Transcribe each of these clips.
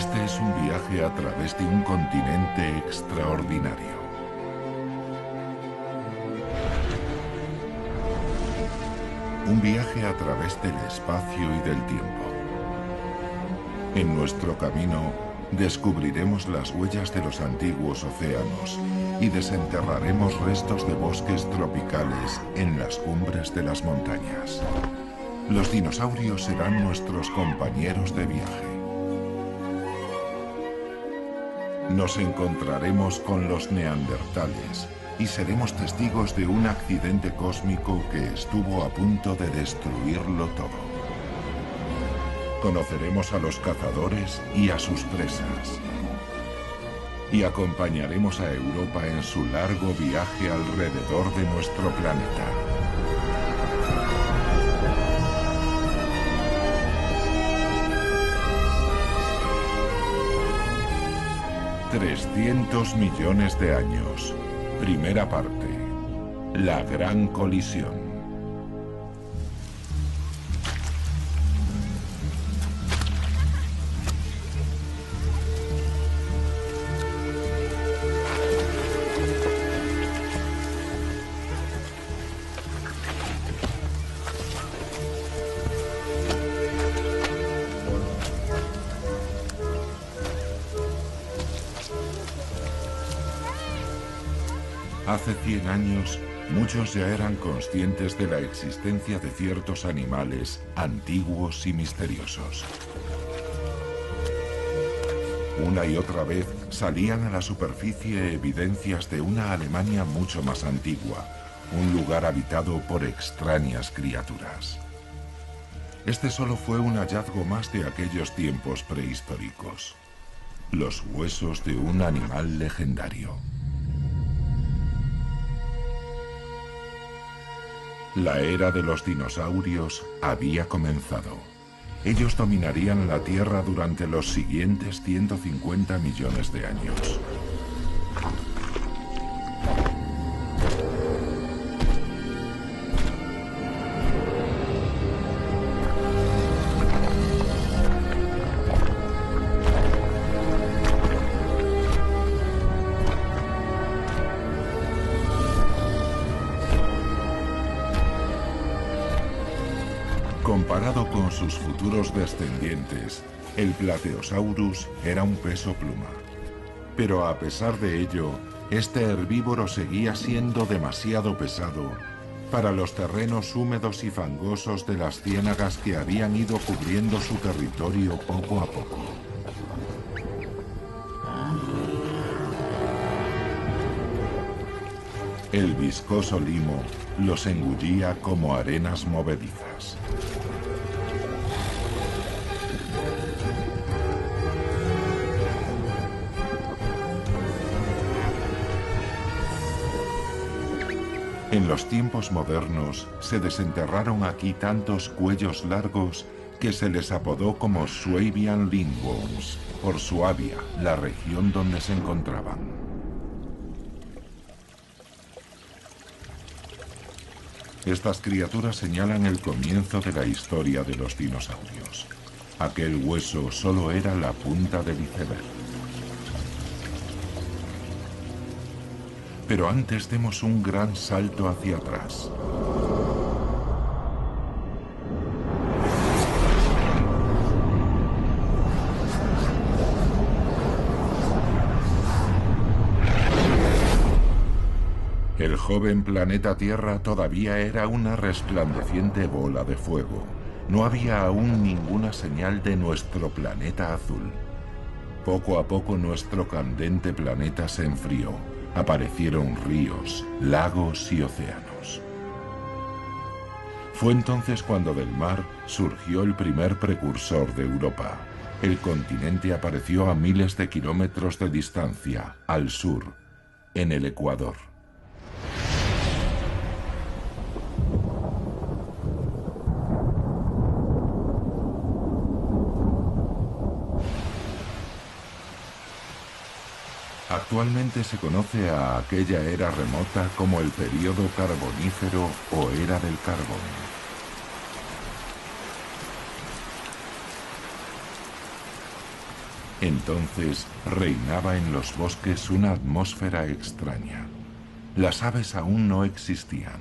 Este es un viaje a través de un continente extraordinario. Un viaje a través del espacio y del tiempo. En nuestro camino descubriremos las huellas de los antiguos océanos y desenterraremos restos de bosques tropicales en las cumbres de las montañas. Los dinosaurios serán nuestros compañeros de viaje. Nos encontraremos con los neandertales y seremos testigos de un accidente cósmico que estuvo a punto de destruirlo todo. Conoceremos a los cazadores y a sus presas. Y acompañaremos a Europa en su largo viaje alrededor de nuestro planeta. $300 millones de años. Primera parte. La gran colisión. Hace 100 años, muchos ya eran conscientes de la existencia de ciertos animales antiguos y misteriosos. Una y otra vez salían a la superficie evidencias de una Alemania mucho más antigua, un lugar habitado por extrañas criaturas. Este solo fue un hallazgo más de aquellos tiempos prehistóricos. Los huesos de un animal legendario. La era de los dinosaurios había comenzado. Ellos dominarían la Tierra durante los siguientes 150 millones de años. Comparado con sus futuros descendientes, el Plateosaurus era un peso pluma. Pero a pesar de ello, este herbívoro seguía siendo demasiado pesado para los terrenos húmedos y fangosos de las ciénagas que habían ido cubriendo su territorio poco a poco. El viscoso limo los engullía como arenas movedizas. En los tiempos modernos se desenterraron aquí tantos cuellos largos que se les apodó como Swabian Lindworms, por Suabia, la región donde se encontraban. Estas criaturas señalan el comienzo de la historia de los dinosaurios. Aquel hueso solo era la punta del iceberg. Pero antes demos un gran salto hacia atrás. El joven planeta Tierra todavía era una resplandeciente bola de fuego. No había aún ninguna señal de nuestro planeta azul. Poco a poco nuestro candente planeta se enfrió. Aparecieron ríos, lagos y océanos. Fue entonces cuando del mar surgió el primer precursor de Europa. El continente apareció a miles de kilómetros de distancia, al sur, en el Ecuador. Actualmente se conoce a aquella era remota como el período carbonífero o era del carbón. Entonces reinaba en los bosques una atmósfera extraña. Las aves aún no existían.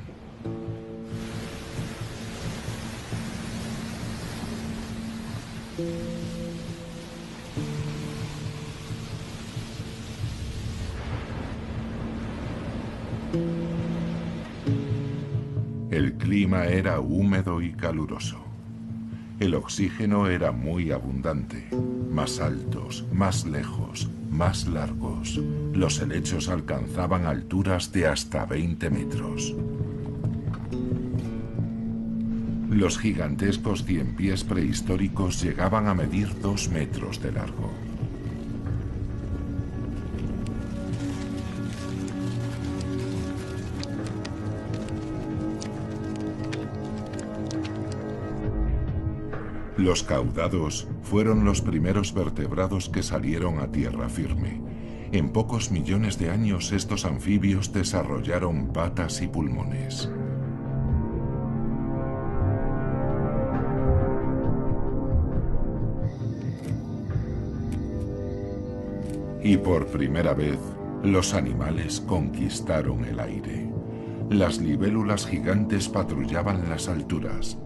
El clima era húmedo y caluroso. El oxígeno era muy abundante. Más altos, más lejos, más largos. Los helechos alcanzaban alturas de hasta 20 metros. Los gigantescos ciempiés prehistóricos llegaban a medir 2 metros de largo. Los caudados fueron los primeros vertebrados que salieron a tierra firme. En pocos millones de años estos anfibios desarrollaron patas y pulmones. Y por primera vez, los animales conquistaron el aire. Las libélulas gigantes patrullaban las alturas,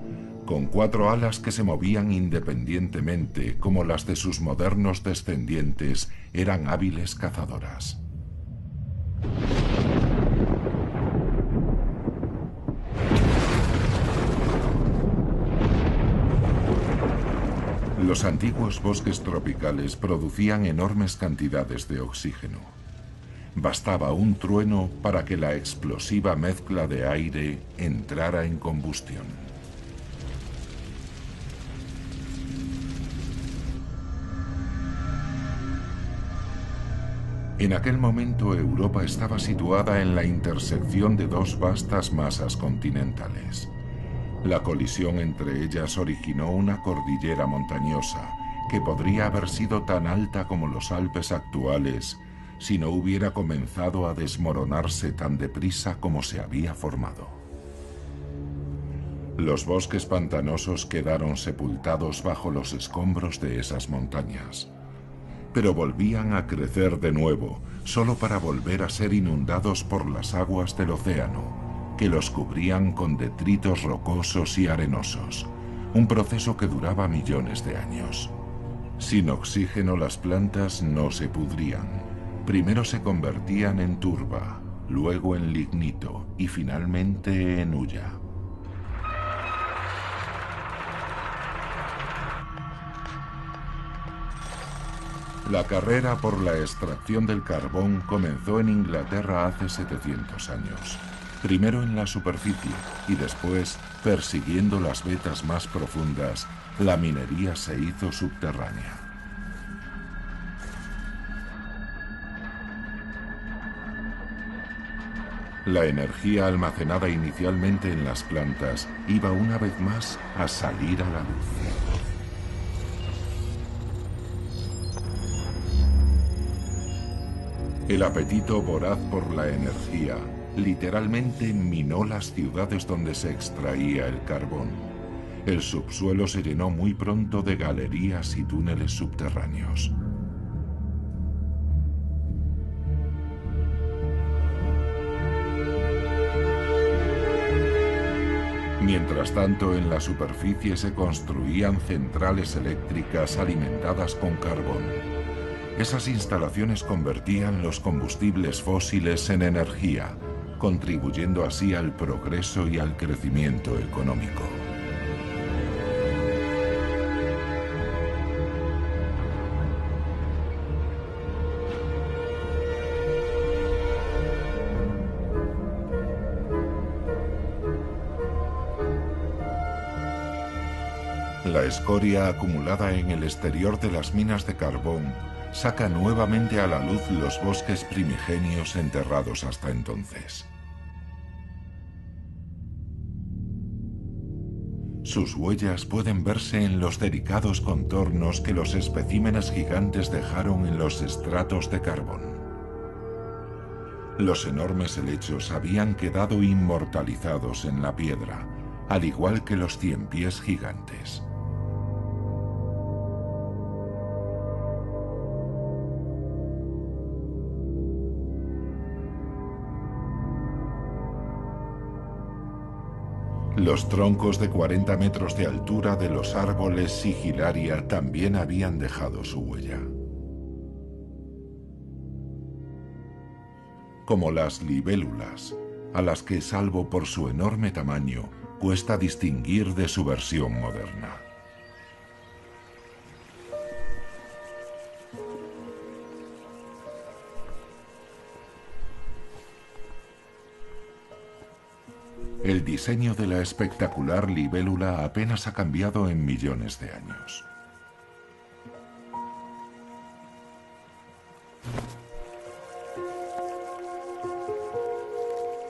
con 4 alas que se movían independientemente, como las de sus modernos descendientes, eran hábiles cazadoras. Los antiguos bosques tropicales producían enormes cantidades de oxígeno. Bastaba un trueno para que la explosiva mezcla de aire entrara en combustión. En aquel momento Europa estaba situada en la intersección de 2 vastas masas continentales. La colisión entre ellas originó una cordillera montañosa que podría haber sido tan alta como los Alpes actuales si no hubiera comenzado a desmoronarse tan deprisa como se había formado. Los bosques pantanosos quedaron sepultados bajo los escombros de esas montañas, pero volvían a crecer de nuevo, solo para volver a ser inundados por las aguas del océano, que los cubrían con detritos rocosos y arenosos, un proceso que duraba millones de años. Sin oxígeno las plantas no se pudrían. Primero se convertían en turba, luego en lignito y finalmente en hulla. La carrera por la extracción del carbón comenzó en Inglaterra hace 700 años. Primero en la superficie y después, persiguiendo las vetas más profundas, la minería se hizo subterránea. La energía almacenada inicialmente en las plantas iba una vez más a salir a la luz. El apetito voraz por la energía literalmente minó las ciudades donde se extraía el carbón. El subsuelo se llenó muy pronto de galerías y túneles subterráneos. Mientras tanto, en la superficie se construían centrales eléctricas alimentadas con carbón. Esas instalaciones convertían los combustibles fósiles en energía, contribuyendo así al progreso y al crecimiento económico. La escoria acumulada en el exterior de las minas de carbón saca nuevamente a la luz los bosques primigenios enterrados hasta entonces. Sus huellas pueden verse en los delicados contornos que los especímenes gigantes dejaron en los estratos de carbón. Los enormes helechos habían quedado inmortalizados en la piedra, al igual que los ciempiés gigantes. Los troncos de 40 metros de altura de los árboles sigilaria también habían dejado su huella. Como las libélulas, a las que, salvo por su enorme tamaño, cuesta distinguir de su versión moderna. El diseño de la espectacular libélula apenas ha cambiado en millones de años.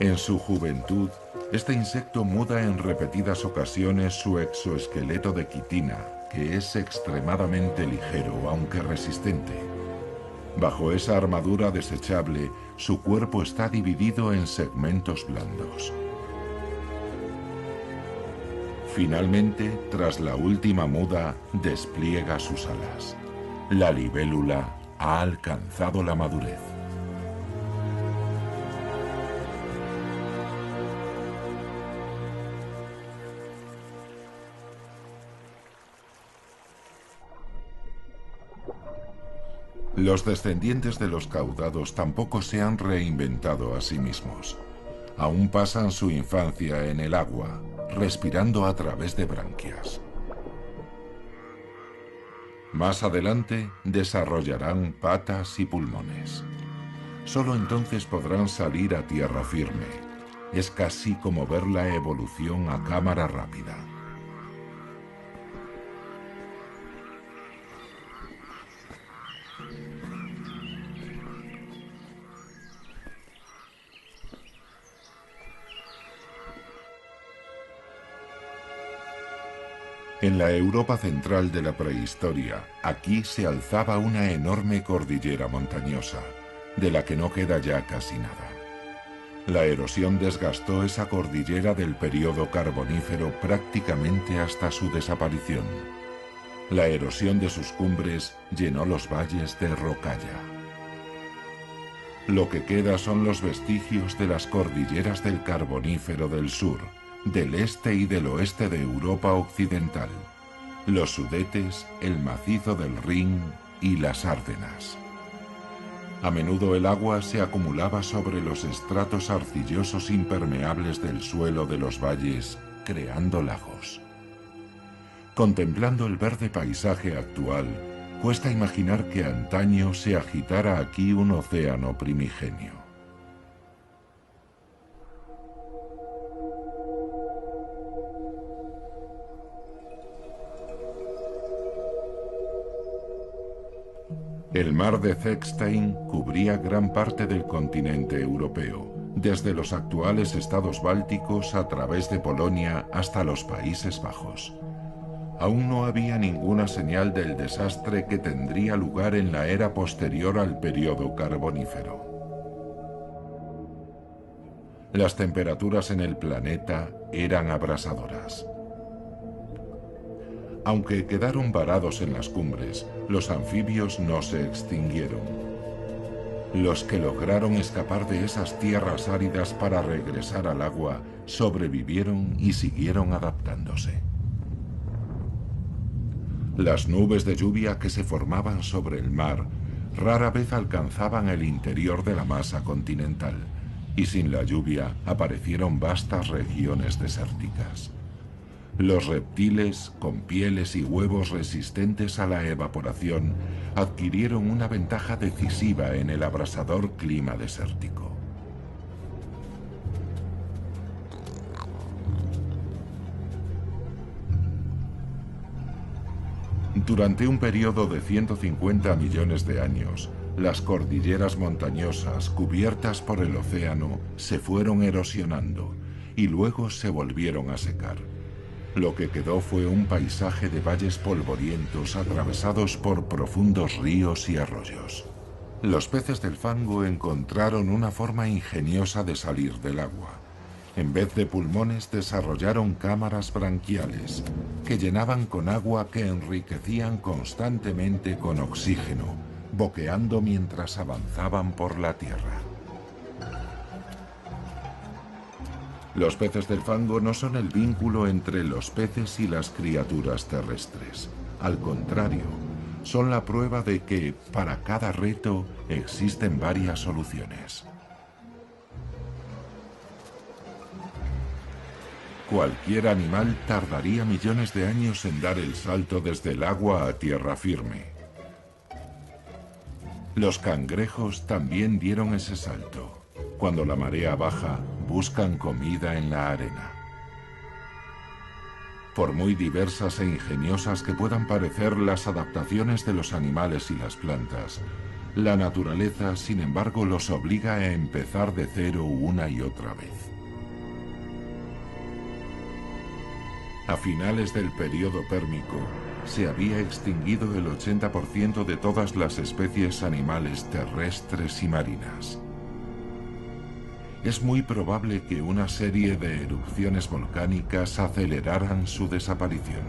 En su juventud, este insecto muda en repetidas ocasiones su exoesqueleto de quitina, que es extremadamente ligero, aunque resistente. Bajo esa armadura desechable, su cuerpo está dividido en segmentos blandos. Finalmente, tras la última muda, despliega sus alas. La libélula ha alcanzado la madurez. Los descendientes de los caudados tampoco se han reinventado a sí mismos. Aún pasan su infancia en el agua, respirando a través de branquias. Más adelante desarrollarán patas y pulmones. Solo entonces podrán salir a tierra firme. Es casi como ver la evolución a cámara rápida. En la Europa central de la prehistoria, aquí se alzaba una enorme cordillera montañosa, de la que no queda ya casi nada. La erosión desgastó esa cordillera del período carbonífero prácticamente hasta su desaparición. La erosión de sus cumbres llenó los valles de rocalla. Lo que queda son los vestigios de las cordilleras del Carbonífero del sur, del este y del oeste de Europa occidental, los Sudetes, el macizo del Rin y las Ardenas. A menudo el agua se acumulaba sobre los estratos arcillosos impermeables del suelo de los valles, creando lagos. Contemplando el verde paisaje actual, cuesta imaginar que antaño se agitara aquí un océano primigenio. El mar de Zechstein cubría gran parte del continente europeo, desde los actuales estados bálticos a través de Polonia hasta los Países Bajos. Aún no había ninguna señal del desastre que tendría lugar en la era posterior al período carbonífero. Las temperaturas en el planeta eran abrasadoras. Aunque quedaron varados en las cumbres, los anfibios no se extinguieron. Los que lograron escapar de esas tierras áridas para regresar al agua sobrevivieron y siguieron adaptándose. Las nubes de lluvia que se formaban sobre el mar rara vez alcanzaban el interior de la masa continental, y sin la lluvia aparecieron vastas regiones desérticas. Los reptiles, con pieles y huevos resistentes a la evaporación, adquirieron una ventaja decisiva en el abrasador clima desértico. Durante un periodo de 150 millones de años, las cordilleras montañosas cubiertas por el océano se fueron erosionando y luego se volvieron a secar. Lo que quedó fue un paisaje de valles polvorientos atravesados por profundos ríos y arroyos. Los peces del fango encontraron una forma ingeniosa de salir del agua. En vez de pulmones desarrollaron cámaras branquiales que llenaban con agua que enriquecían constantemente con oxígeno, boqueando mientras avanzaban por la tierra. Los peces del fango no son el vínculo entre los peces y las criaturas terrestres. Al contrario, son la prueba de que, para cada reto, existen varias soluciones. Cualquier animal tardaría millones de años en dar el salto desde el agua a tierra firme. Los cangrejos también dieron ese salto. Cuando la marea baja, buscan comida en la arena. Por muy diversas e ingeniosas que puedan parecer las adaptaciones de los animales y las plantas, la naturaleza, sin embargo, los obliga a empezar de cero una y otra vez. A finales del período pérmico, se había extinguido el 80% de todas las especies animales terrestres y marinas. Es muy probable que una serie de erupciones volcánicas aceleraran su desaparición.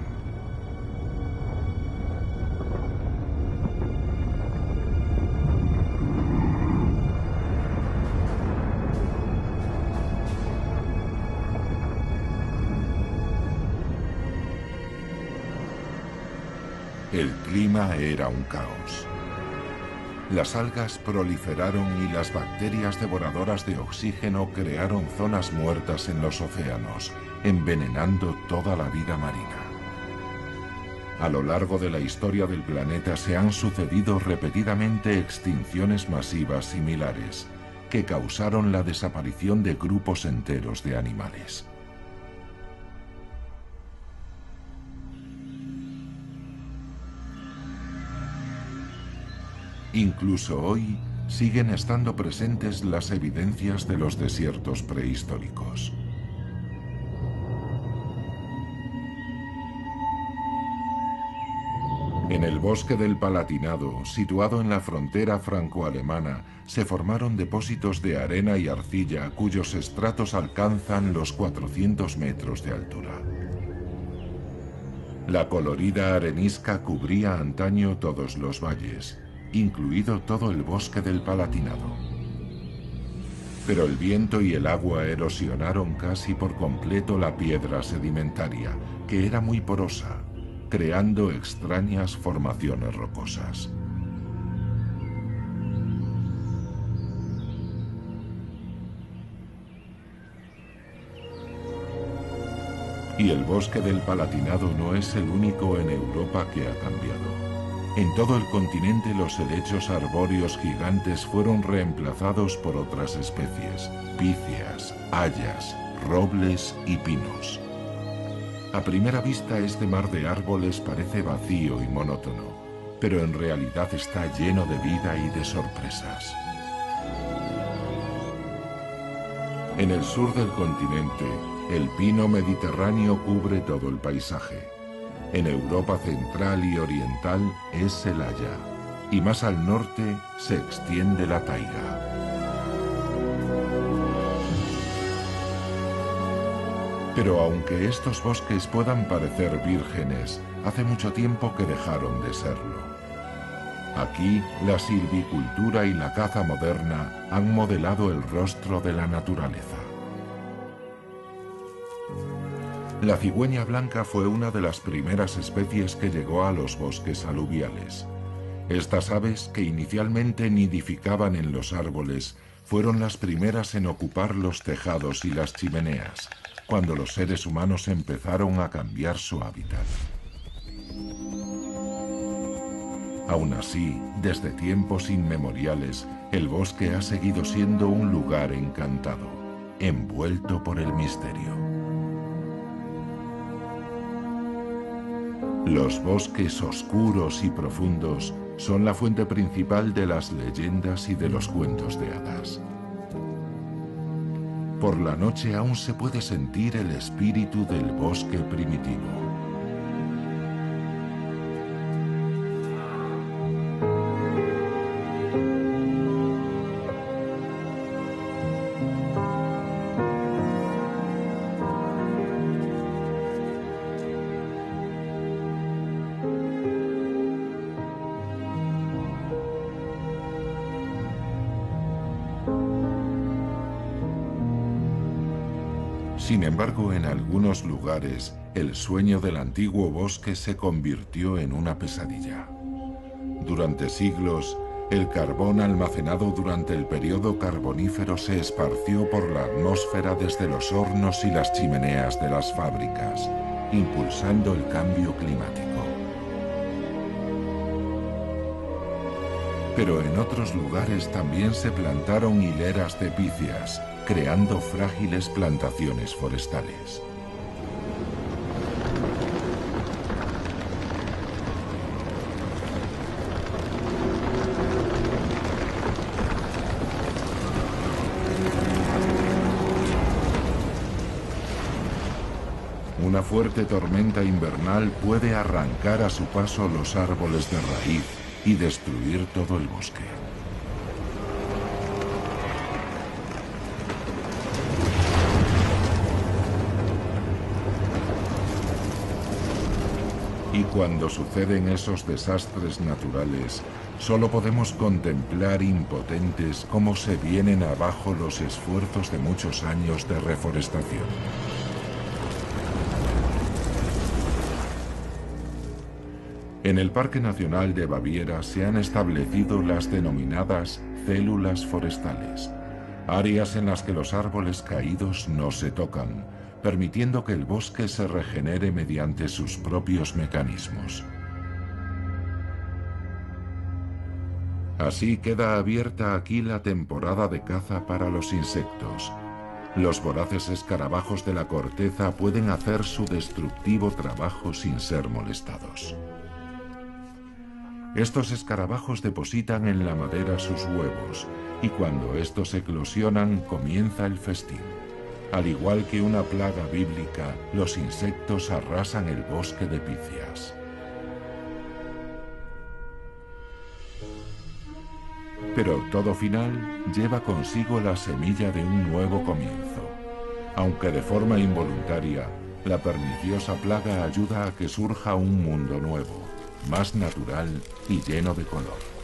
El clima era un caos. Las algas proliferaron y las bacterias devoradoras de oxígeno crearon zonas muertas en los océanos, envenenando toda la vida marina. A lo largo de la historia del planeta se han sucedido repetidamente extinciones masivas similares, que causaron la desaparición de grupos enteros de animales. Incluso hoy siguen estando presentes las evidencias de los desiertos prehistóricos. En el bosque del Palatinado, situado en la frontera franco-alemana, se formaron depósitos de arena y arcilla cuyos estratos alcanzan los 400 metros de altura. La colorida arenisca cubría antaño todos los valles, incluido todo el bosque del Palatinado. Pero el viento y el agua erosionaron casi por completo la piedra sedimentaria, que era muy porosa, creando extrañas formaciones rocosas. Y el bosque del Palatinado no es el único en Europa que ha cambiado. En todo el continente los helechos arbóreos gigantes fueron reemplazados por otras especies, píceas, hayas, robles y pinos. A primera vista este mar de árboles parece vacío y monótono, pero en realidad está lleno de vida y de sorpresas. En el sur del continente, el pino mediterráneo cubre todo el paisaje. En Europa central y oriental es el haya, y más al norte se extiende la taiga. Pero aunque estos bosques puedan parecer vírgenes, hace mucho tiempo que dejaron de serlo. Aquí, la silvicultura y la caza moderna han modelado el rostro de la naturaleza. La cigüeña blanca fue una de las primeras especies que llegó a los bosques aluviales. Estas aves, que inicialmente nidificaban en los árboles, fueron las primeras en ocupar los tejados y las chimeneas, cuando los seres humanos empezaron a cambiar su hábitat. Aún así, desde tiempos inmemoriales, el bosque ha seguido siendo un lugar encantado, envuelto por el misterio. Los bosques oscuros y profundos son la fuente principal de las leyendas y de los cuentos de hadas. Por la noche aún se puede sentir el espíritu del bosque primitivo. Sin embargo, en algunos lugares, el sueño del antiguo bosque se convirtió en una pesadilla. Durante siglos, el carbón almacenado durante el periodo carbonífero se esparció por la atmósfera desde los hornos y las chimeneas de las fábricas, impulsando el cambio climático. Pero en otros lugares también se plantaron hileras de píceas, creando frágiles plantaciones forestales. Una fuerte tormenta invernal puede arrancar a su paso los árboles de raíz y destruir todo el bosque. Y cuando suceden esos desastres naturales, solo podemos contemplar impotentes cómo se vienen abajo los esfuerzos de muchos años de reforestación. En el Parque Nacional de Baviera se han establecido las denominadas células forestales, áreas en las que los árboles caídos no se tocan, permitiendo que el bosque se regenere mediante sus propios mecanismos. Así queda abierta aquí la temporada de caza para los insectos. Los voraces escarabajos de la corteza pueden hacer su destructivo trabajo sin ser molestados. Estos escarabajos depositan en la madera sus huevos, y cuando estos eclosionan comienza el festín. Al igual que una plaga bíblica, los insectos arrasan el bosque de píceas. Pero todo final lleva consigo la semilla de un nuevo comienzo. Aunque de forma involuntaria, la perniciosa plaga ayuda a que surja un mundo nuevo, más natural y lleno de color.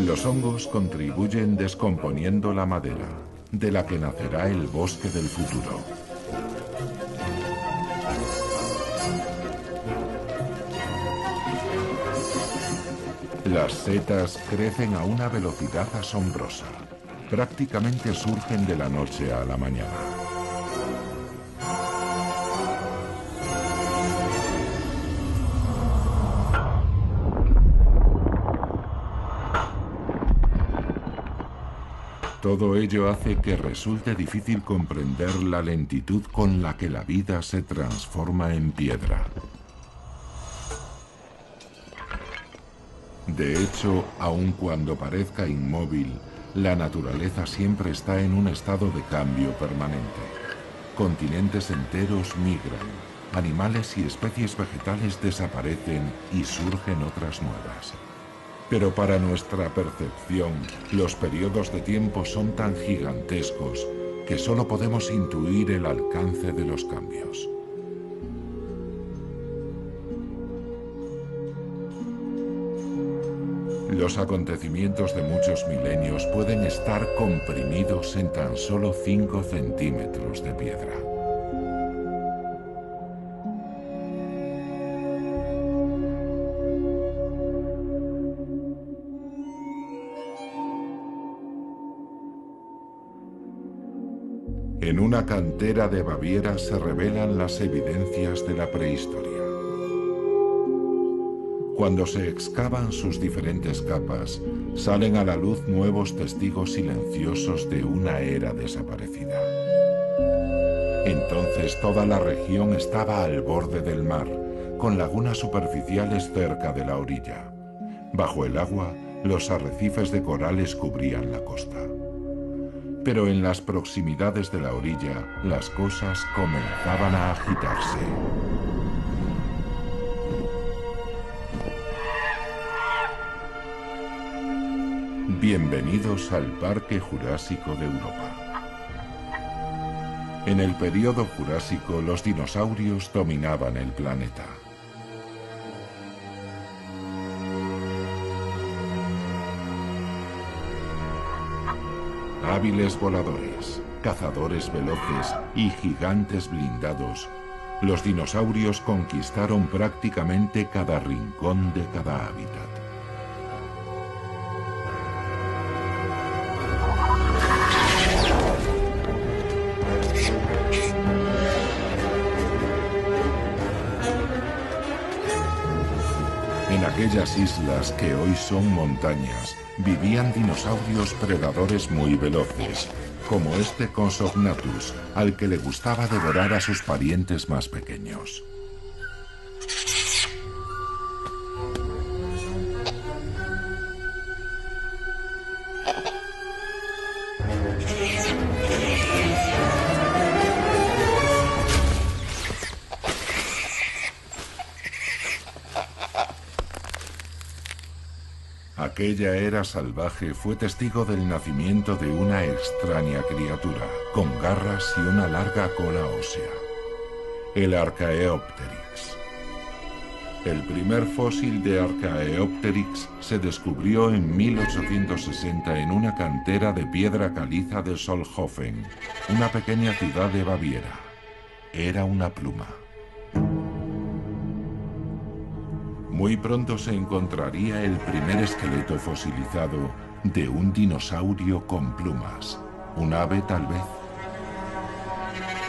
Los hongos contribuyen descomponiendo la madera, de la que nacerá el bosque del futuro. Las setas crecen a una velocidad asombrosa. Prácticamente surgen de la noche a la mañana. Todo ello hace que resulte difícil comprender la lentitud con la que la vida se transforma en piedra. De hecho, aun cuando parezca inmóvil, la naturaleza siempre está en un estado de cambio permanente. Continentes enteros migran, animales y especies vegetales desaparecen y surgen otras nuevas. Pero para nuestra percepción, los periodos de tiempo son tan gigantescos que solo podemos intuir el alcance de los cambios. Los acontecimientos de muchos milenios pueden estar comprimidos en tan solo 5 centímetros de piedra. En una cantera de Baviera se revelan las evidencias de la prehistoria. Cuando se excavan sus diferentes capas, salen a la luz nuevos testigos silenciosos de una era desaparecida. Entonces toda la región estaba al borde del mar, con lagunas superficiales cerca de la orilla. Bajo el agua, los arrecifes de corales cubrían la costa. Pero en las proximidades de la orilla, las cosas comenzaban a agitarse. Bienvenidos al Parque Jurásico de Europa. En el período Jurásico, los dinosaurios dominaban el planeta. Hábiles voladores, cazadores veloces y gigantes blindados, los dinosaurios conquistaron prácticamente cada rincón de cada hábitat. En aquellas islas que hoy son montañas, vivían dinosaurios predadores muy veloces, como este Compsognathus, al que le gustaba devorar a sus parientes más pequeños. Aquella era salvaje fue testigo del nacimiento de una extraña criatura, con garras y una larga cola ósea, el Archaeopteryx. El primer fósil de Archaeopteryx se descubrió en 1860 en una cantera de piedra caliza de Solnhofen, una pequeña ciudad de Baviera. Era una pluma. Muy pronto se encontraría el primer esqueleto fosilizado de un dinosaurio con plumas, un ave tal vez.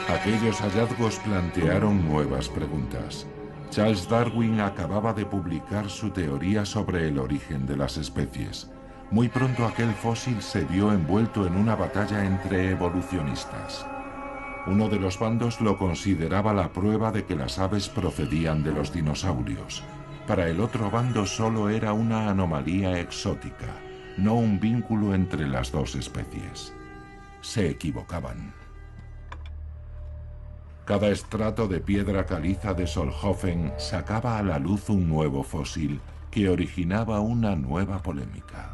Aquellos hallazgos plantearon nuevas preguntas. Charles Darwin acababa de publicar su teoría sobre el origen de las especies. Muy pronto aquel fósil se vio envuelto en una batalla entre evolucionistas. Uno de los bandos lo consideraba la prueba de que las aves procedían de los dinosaurios. Para el otro bando solo era una anomalía exótica, no un vínculo entre las dos especies. Se equivocaban. Cada estrato de piedra caliza de Solnhofen sacaba a la luz un nuevo fósil que originaba una nueva polémica.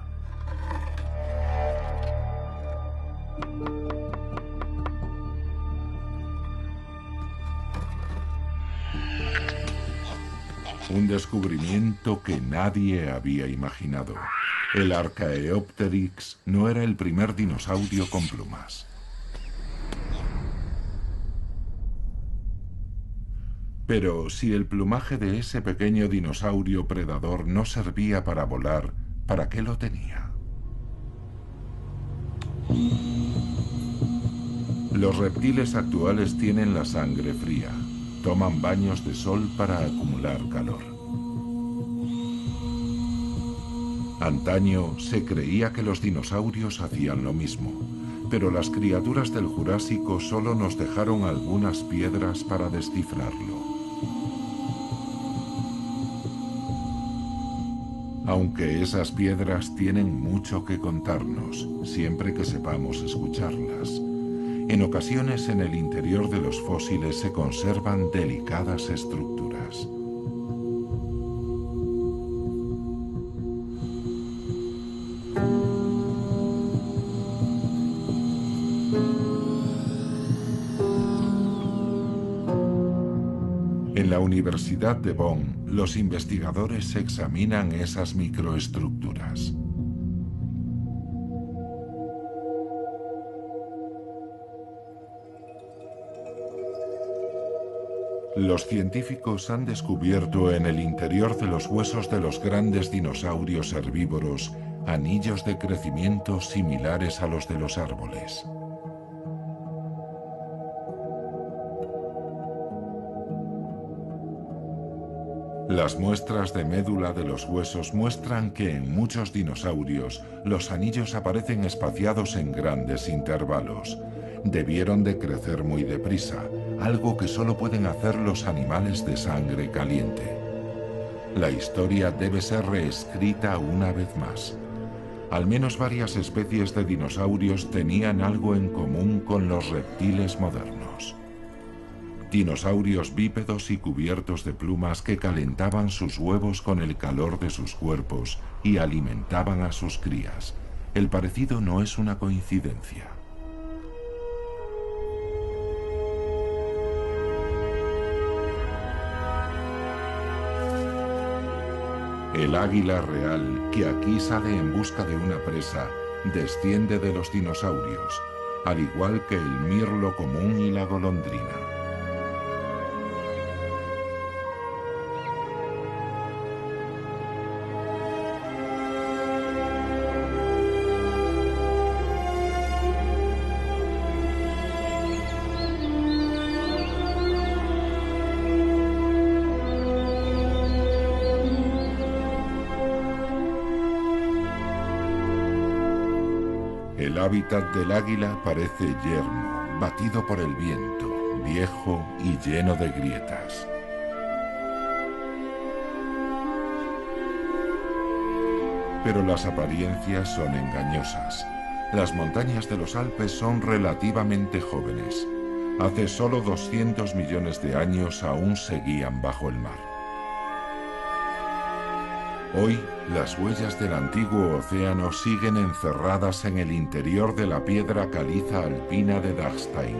Un descubrimiento que nadie había imaginado. El Archaeopteryx no era el primer dinosaurio con plumas. Pero si el plumaje de ese pequeño dinosaurio predador no servía para volar, ¿para qué lo tenía? Los reptiles actuales tienen la sangre fría. Toman baños de sol para acumular calor. Antaño se creía que los dinosaurios hacían lo mismo, pero las criaturas del Jurásico solo nos dejaron algunas piedras para descifrarlo. Aunque esas piedras tienen mucho que contarnos, siempre que sepamos escucharlas. En ocasiones en el interior de los fósiles se conservan delicadas estructuras. En la Universidad de Bonn, los investigadores examinan esas microestructuras. Los científicos han descubierto en el interior de los huesos de los grandes dinosaurios herbívoros anillos de crecimiento similares a los de los árboles. Las muestras de médula de los huesos muestran que en muchos dinosaurios los anillos aparecen espaciados en grandes intervalos. Debieron de crecer muy deprisa, algo que solo pueden hacer los animales de sangre caliente. La historia debe ser reescrita una vez más. Al menos varias especies de dinosaurios tenían algo en común con los reptiles modernos. Dinosaurios bípedos y cubiertos de plumas que calentaban sus huevos con el calor de sus cuerpos y alimentaban a sus crías. El parecido no es una coincidencia. El águila real, que aquí sale en busca de una presa, desciende de los dinosaurios, al igual que el mirlo común y la golondrina. El hábitat del águila parece yermo, batido por el viento, viejo y lleno de grietas. Pero las apariencias son engañosas. Las montañas de los Alpes son relativamente jóvenes. Hace solo 200 millones de años aún seguían bajo el mar. Hoy, las huellas del antiguo océano siguen encerradas en el interior de la piedra caliza alpina de Dachstein.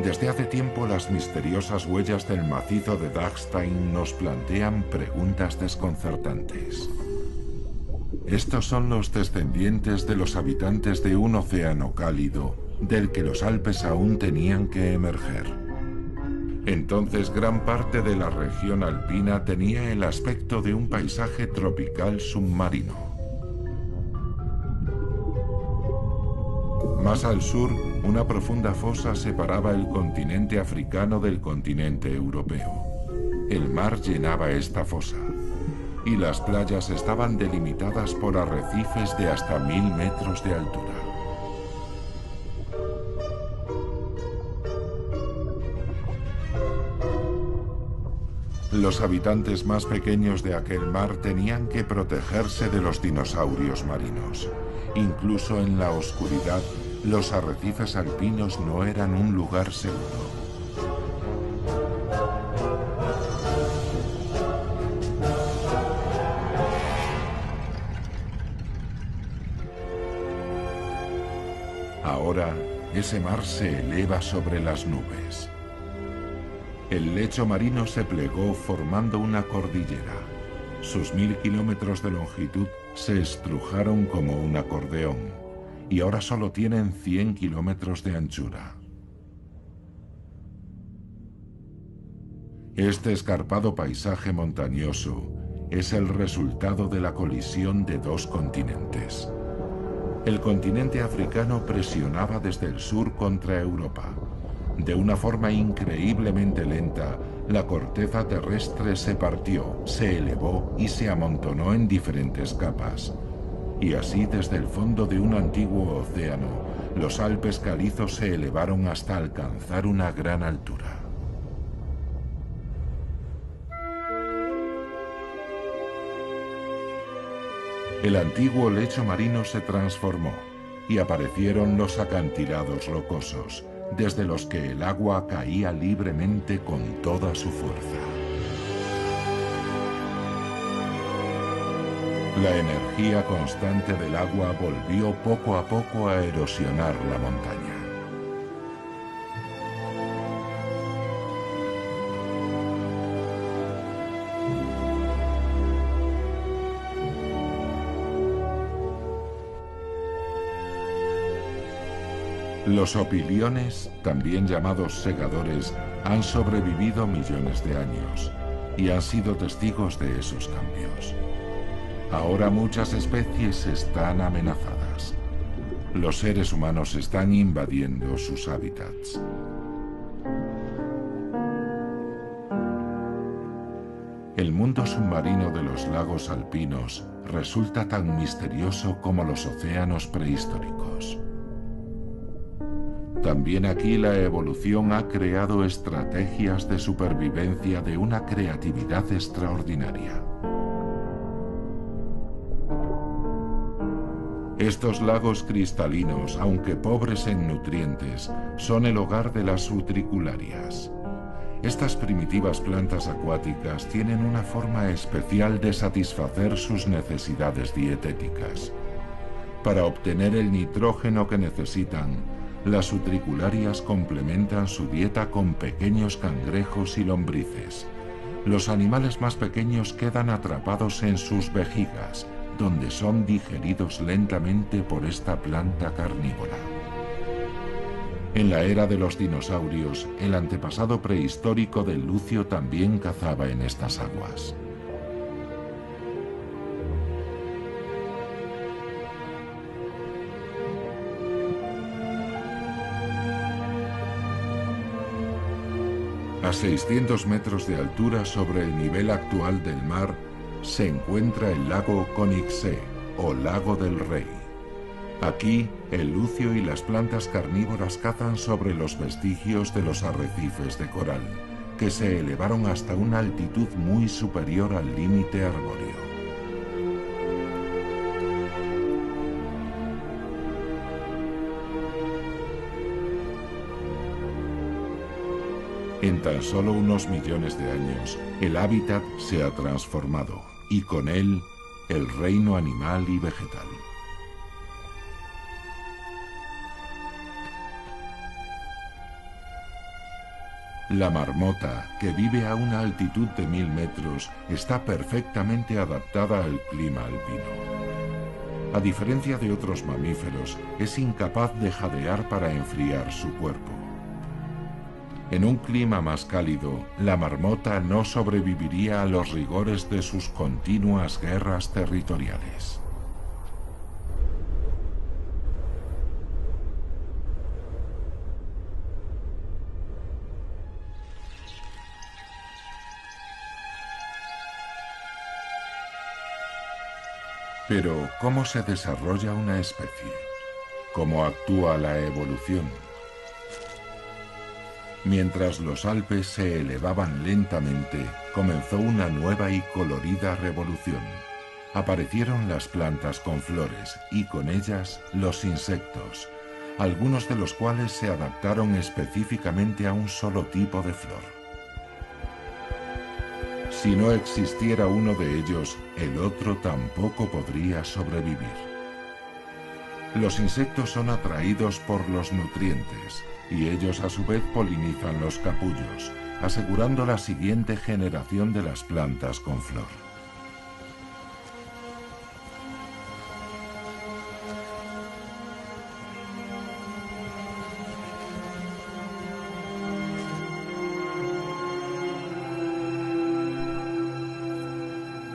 Desde hace tiempo, las misteriosas huellas del macizo de Dachstein nos plantean preguntas desconcertantes. Estos son los descendientes de los habitantes de un océano cálido, del que los Alpes aún tenían que emerger. Entonces gran parte de la región alpina tenía el aspecto de un paisaje tropical submarino. Más al sur, una profunda fosa separaba el continente africano del continente europeo. El mar llenaba esta fosa, y las playas estaban delimitadas por arrecifes de hasta 1000 metros de altura. Los habitantes más pequeños de aquel mar tenían que protegerse de los dinosaurios marinos. Incluso en la oscuridad, los arrecifes alpinos no eran un lugar seguro. Ahora, ese mar se eleva sobre las nubes. El lecho marino se plegó formando una cordillera. Sus 1000 kilómetros de longitud se estrujaron como un acordeón, y ahora solo tienen 100 kilómetros de anchura. Este escarpado paisaje montañoso es el resultado de la colisión de dos continentes. El continente africano presionaba desde el sur contra Europa. De una forma increíblemente lenta, la corteza terrestre se partió, se elevó y se amontonó en diferentes capas. Y así, desde el fondo de un antiguo océano, los Alpes calizos se elevaron hasta alcanzar una gran altura. El antiguo lecho marino se transformó y aparecieron los acantilados rocosos, desde los que el agua caía libremente con toda su fuerza. La energía constante del agua volvió poco a poco a erosionar la montaña. Los opiliones, también llamados segadores, han sobrevivido millones de años y han sido testigos de esos cambios. Ahora muchas especies están amenazadas. Los seres humanos están invadiendo sus hábitats. El mundo submarino de los lagos alpinos resulta tan misterioso como los océanos prehistóricos. También aquí la evolución ha creado estrategias de supervivencia de una creatividad extraordinaria. Estos lagos cristalinos, aunque pobres en nutrientes, son el hogar de las utricularias. Estas primitivas plantas acuáticas tienen una forma especial de satisfacer sus necesidades dietéticas. Para obtener el nitrógeno que necesitan, las utricularias complementan su dieta con pequeños cangrejos y lombrices. Los animales más pequeños quedan atrapados en sus vejigas, donde son digeridos lentamente por esta planta carnívora. En la era de los dinosaurios, el antepasado prehistórico del lucio también cazaba en estas aguas. A 600 metros de altura sobre el nivel actual del mar, se encuentra el lago Königssee, o Lago del Rey. Aquí, el lucio y las plantas carnívoras cazan sobre los vestigios de los arrecifes de coral, que se elevaron hasta una altitud muy superior al límite arbóreo. En tan solo unos millones de años, el hábitat se ha transformado, y con él, el reino animal y vegetal. La marmota, que vive a una altitud de 1000 metros, está perfectamente adaptada al clima alpino. A diferencia de otros mamíferos, es incapaz de jadear para enfriar su cuerpo. En un clima más cálido, la marmota no sobreviviría a los rigores de sus continuas guerras territoriales. Pero, ¿cómo se desarrolla una especie? ¿Cómo actúa la evolución? Mientras los Alpes se elevaban lentamente, comenzó una nueva y colorida revolución. Aparecieron las plantas con flores y con ellas los insectos, algunos de los cuales se adaptaron específicamente a un solo tipo de flor. Si no existiera uno de ellos, el otro tampoco podría sobrevivir. Los insectos son atraídos por los nutrientes, y ellos a su vez polinizan los capullos, asegurando la siguiente generación de las plantas con flor.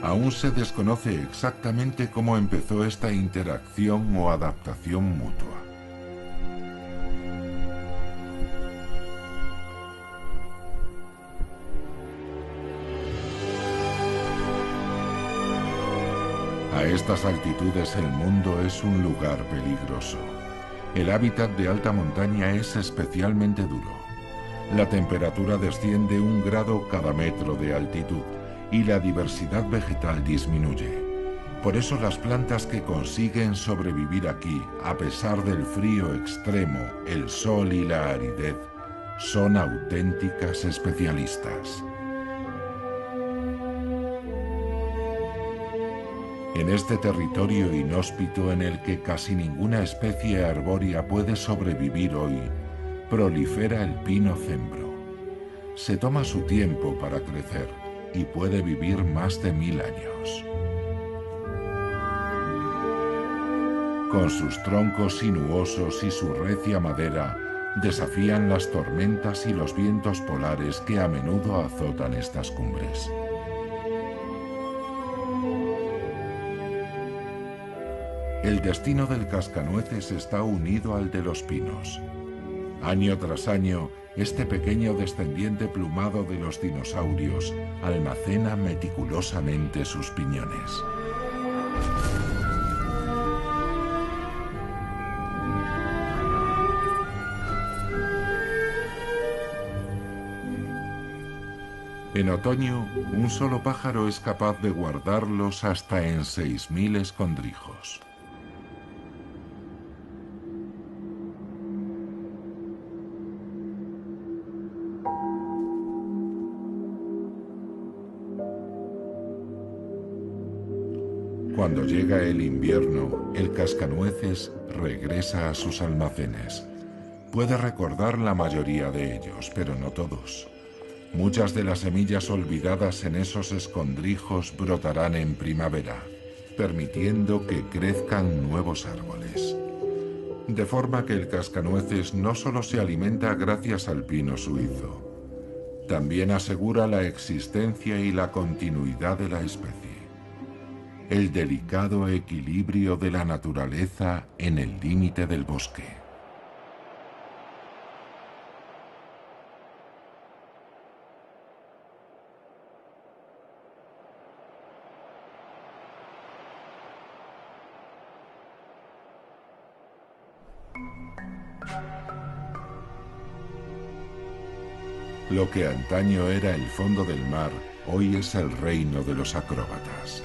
Aún se desconoce exactamente cómo empezó esta interacción o adaptación mutua. A estas altitudes el mundo es un lugar peligroso. El hábitat de alta montaña es especialmente duro. La temperatura desciende 1 grado cada metro de altitud y la diversidad vegetal disminuye. Por eso las plantas que consiguen sobrevivir aquí, a pesar del frío extremo, el sol y la aridez, son auténticas especialistas. En este territorio inhóspito en el que casi ninguna especie arbórea puede sobrevivir hoy, prolifera el pino cembro. Se toma su tiempo para crecer y puede vivir más de 1000 años. Con sus troncos sinuosos y su recia madera, desafían las tormentas y los vientos polares que a menudo azotan estas cumbres. El destino del cascanueces está unido al de los pinos. Año tras año, este pequeño descendiente plumado de los dinosaurios almacena meticulosamente sus piñones. En otoño, un solo pájaro es capaz de guardarlos hasta en 6000 escondrijos. Cuando llega el invierno, el cascanueces regresa a sus almacenes. Puede recordar la mayoría de ellos, pero no todos. Muchas de las semillas olvidadas en esos escondrijos brotarán en primavera. permitiendo que crezcan nuevos árboles. De forma que el cascanueces no solo se alimenta gracias al pino suizo, también asegura la existencia y la continuidad de la especie. El delicado equilibrio de la naturaleza en el límite del bosque. Lo que antaño era el fondo del mar, hoy es el reino de los acróbatas.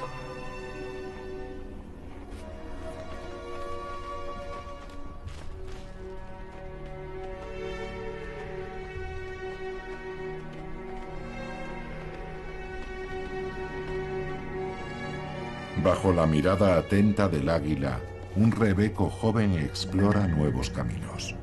Bajo la mirada atenta del águila, un rebeco joven explora nuevos caminos.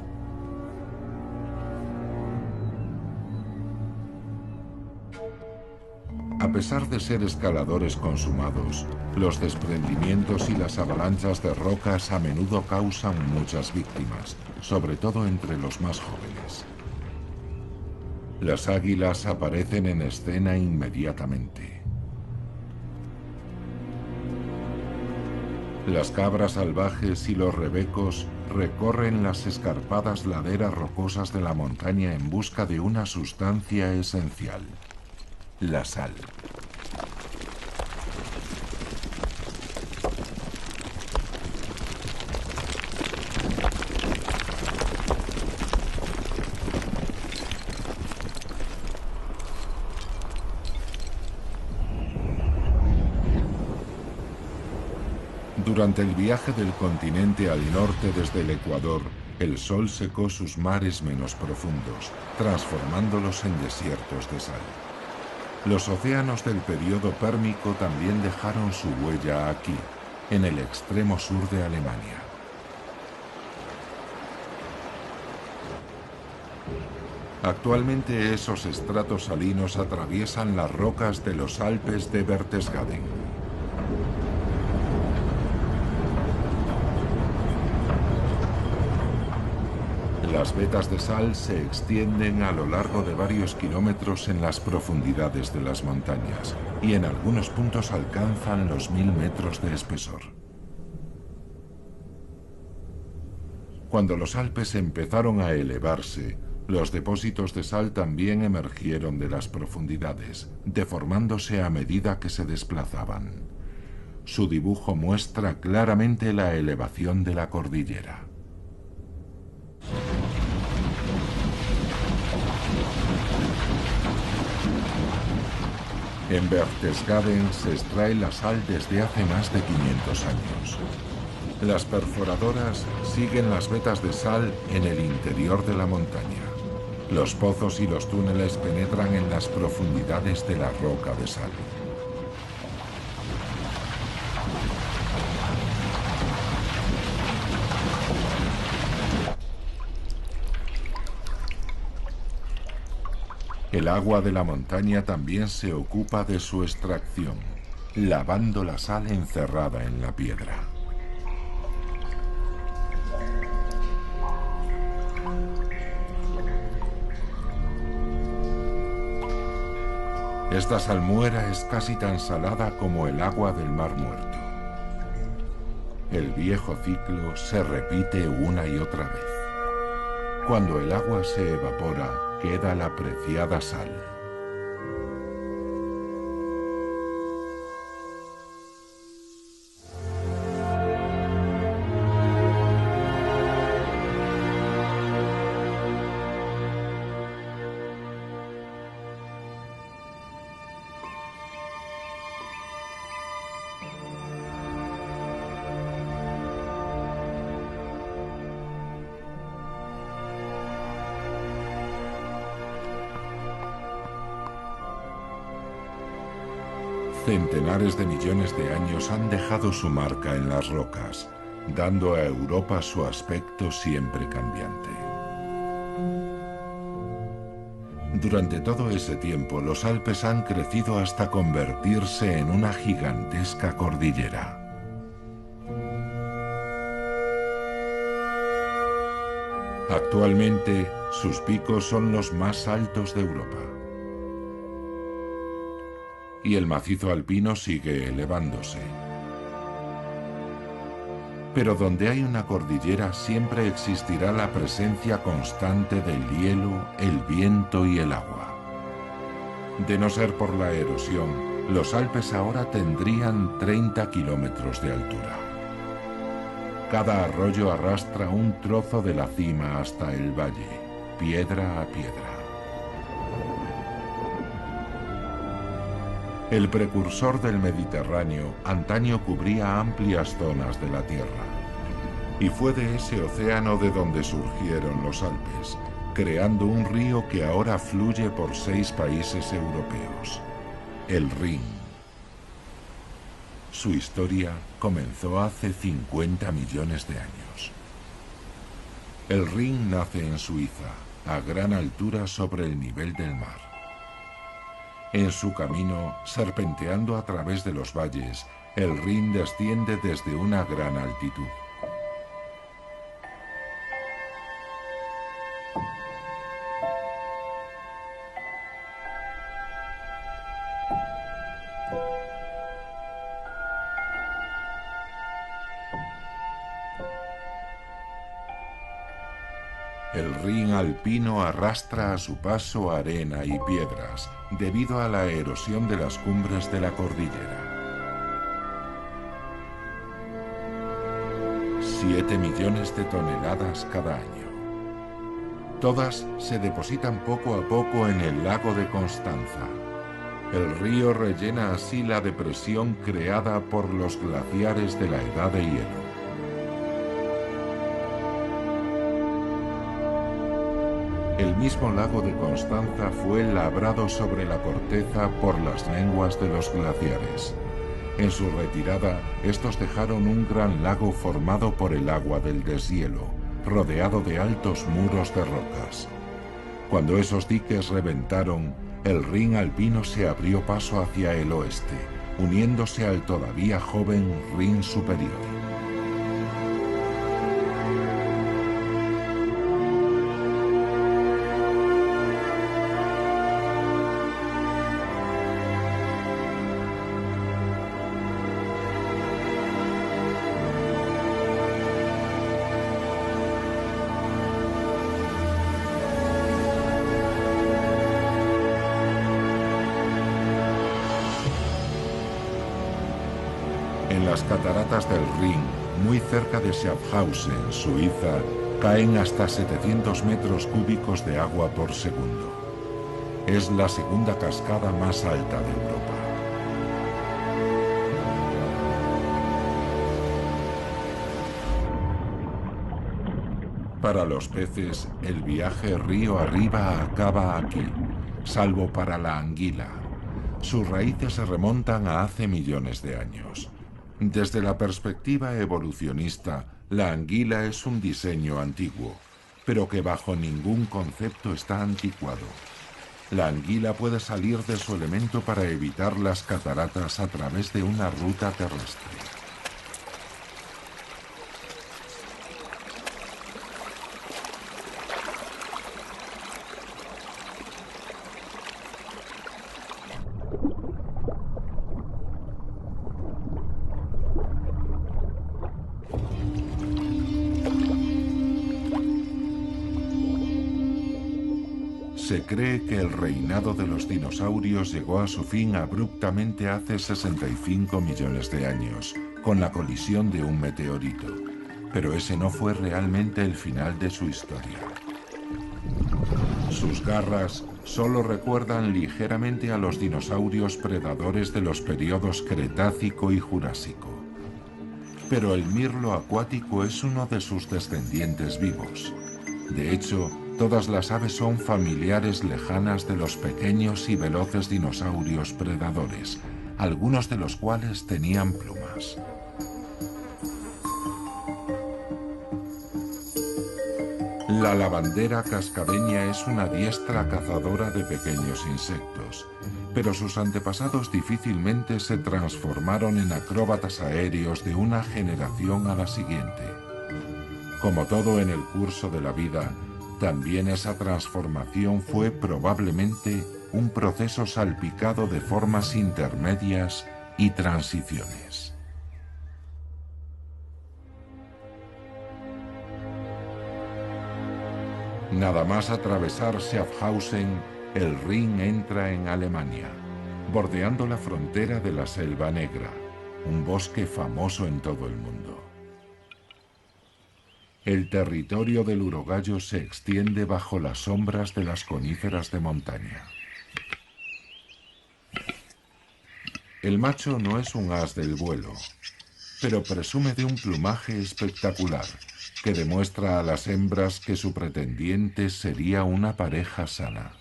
A pesar de ser escaladores consumados, los desprendimientos y las avalanchas de rocas a menudo causan muchas víctimas, sobre todo entre los más jóvenes. Las águilas aparecen en escena inmediatamente. Las cabras salvajes y los rebecos recorren las escarpadas laderas rocosas de la montaña en busca de una sustancia esencial: la sal. Durante el viaje del continente al norte desde el Ecuador, el sol secó sus mares menos profundos, transformándolos en desiertos de sal. Los océanos del período pérmico también dejaron su huella aquí, en el extremo sur de Alemania. Actualmente esos estratos salinos atraviesan las rocas de los Alpes de Berchtesgaden. Las vetas de sal se extienden a lo largo de varios kilómetros en las profundidades de las montañas y en algunos puntos alcanzan los 1000 metros de espesor. Cuando los Alpes empezaron a elevarse, los depósitos de sal también emergieron de las profundidades, deformándose a medida que se desplazaban. Su dibujo muestra claramente la elevación de la cordillera. En Berchtesgaden se extrae la sal desde hace más de 500 años. Las perforadoras siguen las vetas de sal en el interior de la montaña. Los pozos y los túneles penetran en las profundidades de la roca de sal. El agua de la montaña también se ocupa de su extracción, lavando la sal encerrada en la piedra. Esta salmuera es casi tan salada como el agua del Mar Muerto. El viejo ciclo se repite una y otra vez. Cuando el agua se evapora, queda la preciada sal. Centenares de millones de años han dejado su marca en las rocas, dando a Europa su aspecto siempre cambiante. Durante todo ese tiempo, los Alpes han crecido hasta convertirse en una gigantesca cordillera. Actualmente, sus picos son los más altos de Europa. Y el macizo alpino sigue elevándose. Pero donde hay una cordillera siempre existirá la presencia constante del hielo, el viento y el agua. De no ser por la erosión, los Alpes ahora tendrían 30 kilómetros de altura. Cada arroyo arrastra un trozo de la cima hasta el valle, piedra a piedra. El precursor del Mediterráneo antaño cubría amplias zonas de la Tierra. Y fue de ese océano de donde surgieron los Alpes, creando un río que ahora fluye por 6 países europeos, el Rin. Su historia comenzó hace 50 millones de años. El Rin nace en Suiza, a gran altura sobre el nivel del mar. En su camino, serpenteando a través de los valles, el Rin desciende desde una gran altitud. El Rin alpino arrastra a su paso arena y piedras debido a la erosión de las cumbres de la cordillera. 7 millones de toneladas cada año. Todas se depositan poco a poco en el lago de Constanza. El río rellena así la depresión creada por los glaciares de la Edad de Hielo. El mismo lago de Constanza fue labrado sobre la corteza por las lenguas de los glaciares. En su retirada, estos dejaron un gran lago formado por el agua del deshielo, rodeado de altos muros de rocas. Cuando esos diques reventaron, el Rin alpino se abrió paso hacia el oeste, uniéndose al todavía joven Rin superior. En las cataratas del Rin, muy cerca de Schaffhausen, Suiza, caen hasta 700 metros cúbicos de agua por segundo. Es la segunda cascada más alta de Europa. Para los peces, el viaje río arriba acaba aquí, salvo para la anguila. Sus raíces se remontan a hace millones de años. Desde la perspectiva evolucionista, la anguila es un diseño antiguo, pero que bajo ningún concepto está anticuado. La anguila puede salir de su elemento para evitar las cataratas a través de una ruta terrestre. Se cree que el reinado de los dinosaurios llegó a su fin abruptamente hace 65 millones de años, con la colisión de un meteorito. Pero ese no fue realmente el final de su historia. Sus garras solo recuerdan ligeramente a los dinosaurios predadores de los periodos Cretácico y Jurásico. Pero el mirlo acuático es uno de sus descendientes vivos. De hecho, todas las aves son familiares lejanas de los pequeños y veloces dinosaurios predadores, algunos de los cuales tenían plumas. La lavandera cascabeña es una diestra cazadora de pequeños insectos, pero sus antepasados difícilmente se transformaron en acróbatas aéreos de una generación a la siguiente. Como todo en el curso de la vida, también esa transformación fue probablemente un proceso salpicado de formas intermedias y transiciones. Nada más atravesar Schaffhausen, el Rin entra en Alemania, bordeando la frontera de la Selva Negra, un bosque famoso en todo el mundo. El territorio del urogallo se extiende bajo las sombras de las coníferas de montaña. El macho no es un as del vuelo, pero presume de un plumaje espectacular que demuestra a las hembras que su pretendiente sería una pareja sana.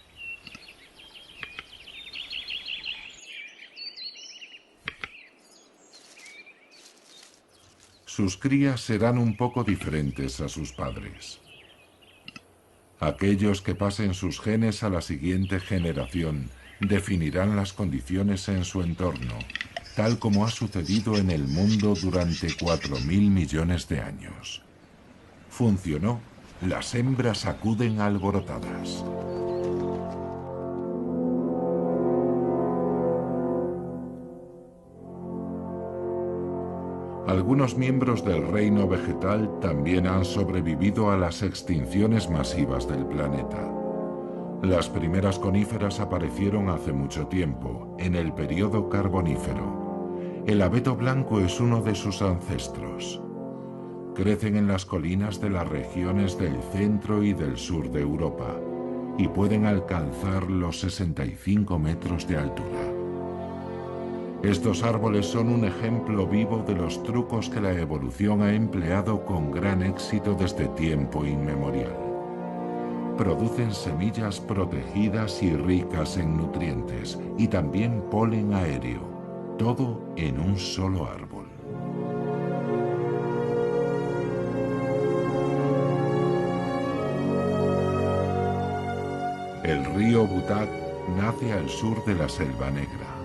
Sus crías serán un poco diferentes a sus padres. Aquellos que pasen sus genes a la siguiente generación definirán las condiciones en su entorno, tal como ha sucedido en el mundo durante 4.000 millones de años. Funcionó. Las hembras acuden alborotadas. Algunos miembros del reino vegetal también han sobrevivido a las extinciones masivas del planeta. Las primeras coníferas aparecieron hace mucho tiempo, en el período carbonífero. El abeto blanco es uno de sus ancestros. Crecen en las colinas de las regiones del centro y del sur de Europa y pueden alcanzar los 65 metros de altura. Estos árboles son un ejemplo vivo de los trucos que la evolución ha empleado con gran éxito desde tiempo inmemorial. Producen semillas protegidas y ricas en nutrientes y también polen aéreo, todo en un solo árbol. El río Butak nace al sur de la Selva Negra.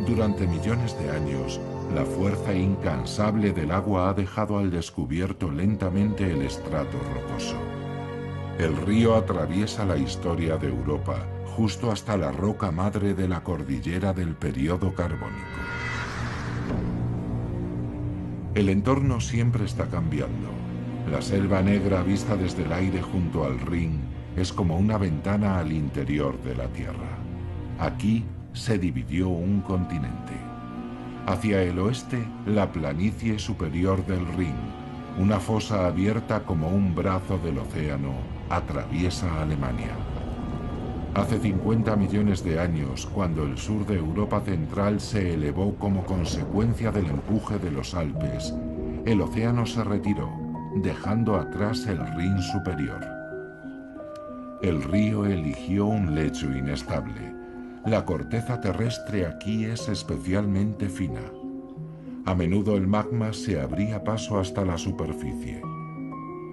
Durante millones de años, la fuerza incansable del agua ha dejado al descubierto lentamente el estrato rocoso. El río atraviesa la historia de Europa, justo hasta la roca madre de la cordillera del período carbónico. El entorno siempre está cambiando. La Selva Negra vista desde el aire junto al Rin es como una ventana al interior de la Tierra. Aquí se dividió un continente. Hacia el oeste, la planicie superior del Rin, una fosa abierta como un brazo del océano, atraviesa Alemania. Hace 50 millones de años, cuando el sur de Europa central se elevó como consecuencia del empuje de los Alpes, el océano se retiró, dejando atrás el Rin superior. El río eligió un lecho inestable. La corteza terrestre aquí es especialmente fina. A menudo el magma se abría paso hasta la superficie.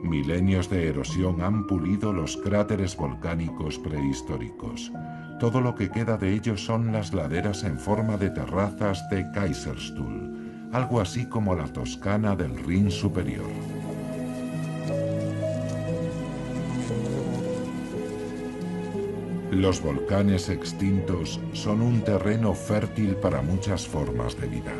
Milenios de erosión han pulido los cráteres volcánicos prehistóricos. Todo lo que queda de ellos son las laderas en forma de terrazas de Kaiserstuhl, algo así como la Toscana del Rin superior. Los volcanes extintos son un terreno fértil para muchas formas de vida.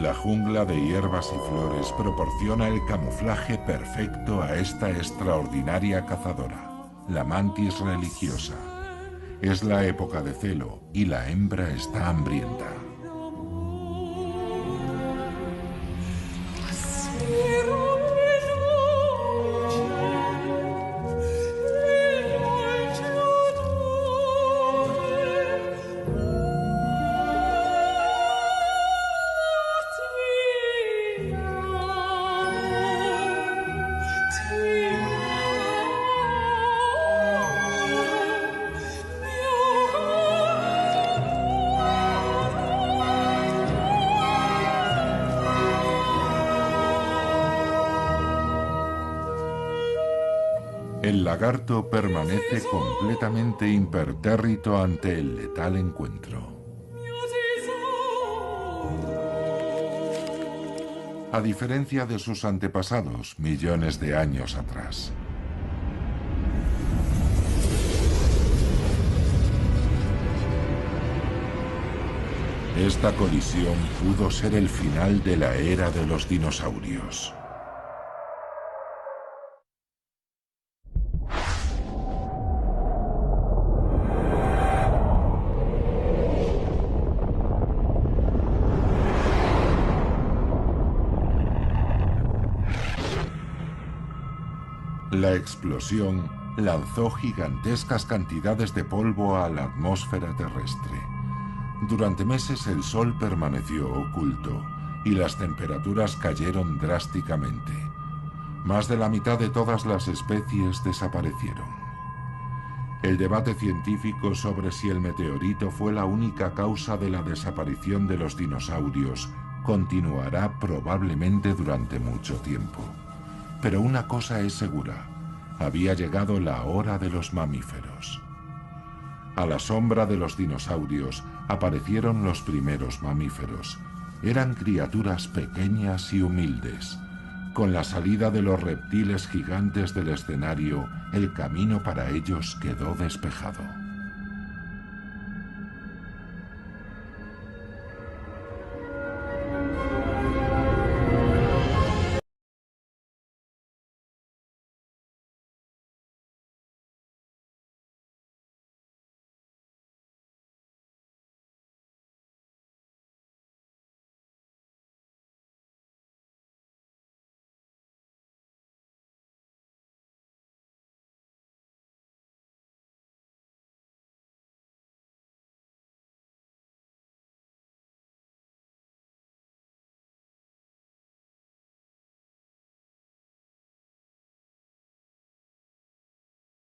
La jungla de hierbas y flores proporciona el camuflaje perfecto a esta extraordinaria cazadora, la mantis religiosa. Es la época de celo y la hembra está hambrienta. El lagarto permanece completamente impertérrito ante el letal encuentro. A diferencia de sus antepasados millones de años atrás. Esta colisión pudo ser el final de la era de los dinosaurios. La explosión lanzó gigantescas cantidades de polvo a la atmósfera terrestre. Durante meses el Sol permaneció oculto y las temperaturas cayeron drásticamente. Más de la mitad de todas las especies desaparecieron. El debate científico sobre si el meteorito fue la única causa de la desaparición de los dinosaurios continuará probablemente durante mucho tiempo. Pero una cosa es segura: había llegado la hora de los mamíferos. A la sombra de los dinosaurios aparecieron los primeros mamíferos. Eran criaturas pequeñas y humildes. Con la salida de los reptiles gigantes del escenario, el camino para ellos quedó despejado.